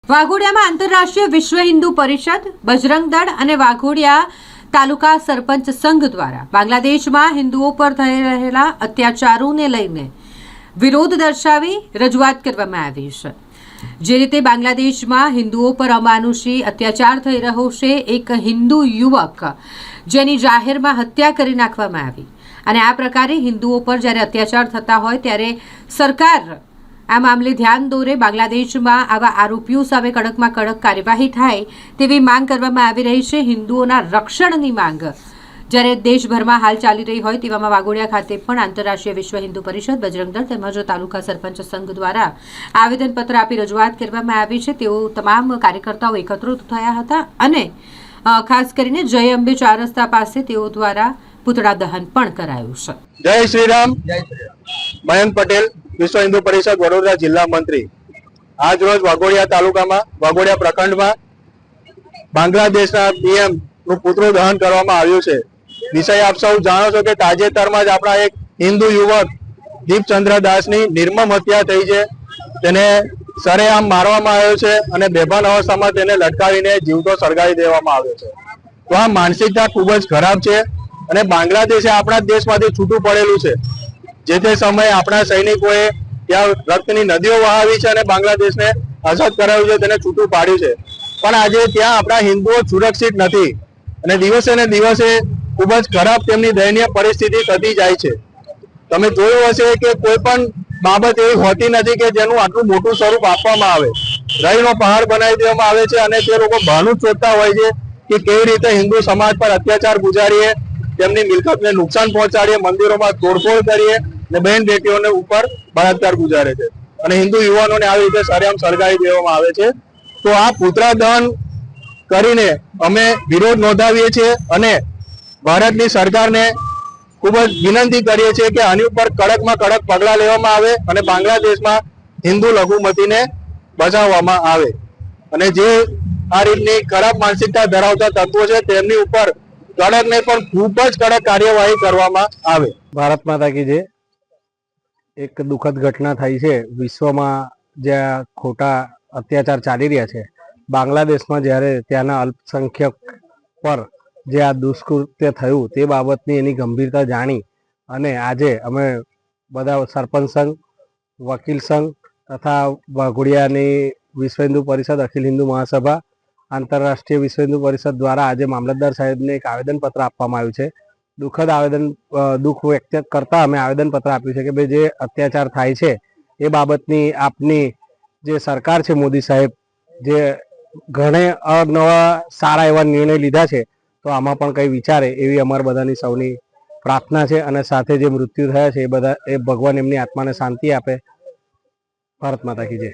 વાઘોડિયામાં આંતરરાષ્ટ્રીય વિશ્વ હિન્દુ પરિષદ, બજરંગ દળ અને વાઘોડિયા તાલુકા સરપંચ સંઘ દ્વારા બાંગ્લાદેશમાં હિન્દુઓ પર થઈ રહેલા અત્યાચારોને લઈને વિરોધ દર્શાવી રજૂઆત કરવામાં આવી છે। જે રીતે બાંગ્લાદેશમાં હિન્દુઓ પર અમાનુષી અત્યાચાર થઈ રહ્યો છે, એક હિન્દુ યુવક જેની જાહેરમાં હત્યા કરી નાખવામાં આવી અને આ પ્રકારે હિન્દુઓ પર જ્યારે અત્યાચાર થતા હોય ત્યારે સરકાર આ મામલે ધ્યાન દોરે, બાંગ્લાદેશમાં આવા આરોપીઓ સામે કડકમાં કડક કાર્યવાહી થાય તેવી માંગ કરવામાં આવી રહી છે। હિન્દુઓના રક્ષણની માંગ જ્યારે દેશભરમાં હાલ ચાલી રહી હોય તેવામાં વાઘોડિયા ખાતે પણ આંતરરાષ્ટ્રીય વિશ્વ હિન્દુ પરિષદ, બજરંગ દળ તેમજ તાલુકા સરપંચ સંઘ દ્વારા આવેદનપત્ર આપી રજૂઆત કરવામાં આવી છે। તેઓ તમામ કાર્યકર્તાઓ એકત્રિત થયા હતા અને ખાસ કરીને જય અંબે 4 રસ્તા પાસે તેઓ દ્વારા પુતળા દહન પણ કરાયું છે। જય શ્રી રામ। મયંક પટેલ, વિશ્વ હિન્દુ પરિષદ વડોદરા જિલ્લા મંત્રી। આજ રોજ વાઘોડિયા તાલુકામાં, વાઘોડિયા પ્રખંડમાં બાંગ્લાદેશના પીએમ નું પુતળું દહન કરવામાં આવ્યું છે। વિષય આપ સૌ જાણો છો કે તાજેતરમાં જ આપણા એક હિન્દુ યુવક દીપચંદ્ર દાસની નિર્મમ હત્યા થઈ છે। તેને સરેઆમ મારવામાં આવ્યો છે અને બેભાન અવસ્થામાં તેને લટકાવીને જીવતો સળગાવી દેવામાં આવ્યો છે। તો આ માનસિકતા ખૂબ જ ખરાબ છે અને બાંગ્લાદેશ આપણા દેશમાંથી છૂટું પડેલું છે। જે તે સમયે આપણા સૈનિકોએ ત્યાં રક્તની નદીઓ વહાવી છે અને બાંગ્લાદેશને આઝાદ કરાવ્યું છે, તેને છૂટું પાડ્યું છે। પણ આજે ત્યાં આપણા હિન્દુઓ સુરક્ષિત નથી અને દિવસે ને દિવસે ખૂબ જ ખરાબ તેમની દયનીય પરિસ્થિતિ થતી જાય છે। તમે જોયું હશે કે કોઈ પણ બાબત એવી હોતી નથી કે જેનું આટલું મોટું સ્વરૂપ આપવામાં આવે। રહીનો પહાડ બનાવી દેવામાં આવે છે અને તે લોકો બહાનું શોધતા હોય છે કે કેવી રીતે હિન્દુ સમાજ પર અત્યાચાર ગુજારીએ, તેમની મિલકતને નુકસાન પહોંચાડીએ, મંદિરોમાં તોડફોડ કરીએ અને બહેન બેટીઓને ઉપર બળાત્કાર ગુજારે છે અને હિન્દુ યુવાનોને આવી રીતે સરેઆમ સળગાવી દેવામાં આવે છે। તો આ પુતળા દહન કરીને અમે વિરોધ નોંધાવીએ છીએ અને ભારતની સરકારને ખૂબ જ વિનંતી કરીએ છીએ કે આની ઉપર કડકમાં કડક પગલાં લેવામાં આવે અને બાંગ્લાદેશમાં હિન્દુ લઘુમતીને બચાવવામાં આવે અને જે આ રીતની ખરાબ માનસિકતા ધરાવતા તત્વો છે તેમની ઉપર કડક ને પણ ખૂબ જ કડક કાર્યવાહી કરવામાં આવે। ભારત માતા કી જય। એક દુઃખદ ઘટના થઈ છે વિશ્વમાં, જ્યાં ખોટા અત્યાચાર ચાલી રહ્યા છે। બાંગ્લાદેશમાં જ્યારે ત્યાંના અલ્પસંખ્યક પર જે આ દુષ્કૃત્ય થયું તે બાબતની એની ગંભીરતા જાણી અને આજે અમે બધા સરપંચ સંઘ, વકીલ સંઘ તથા વાઘોડિયાની વિશ્વ હિન્દુ પરિષદ, અખિલ હિન્દુ મહાસભા, આંતરરાષ્ટ્રીય વિશ્વ હિન્દુ પરિષદ દ્વારા આજે મામલતદાર સાહેબને એક આવેદનપત્ર આપવામાં આવ્યું છે। દુઃખ વ્યક્ત કરતા અમે આવેદનપત્ર આપ્યું છે કે ભાઈ જે અત્યાચાર થાય છે એ બાબતની આપની જે સરકાર છે મોદી સાહેબ, જે ઘણે અવનવા સારા એવા નિર્ણય લીધા છે, તો આમાં પણ કંઈ વિચારે એવી અમારા બધાની સૌની પ્રાર્થના છે અને સાથે જે મૃત્યુ થયા છે એ ભગવાન એમની આત્માને શાંતિ આપે। ભારત માતા કી જય।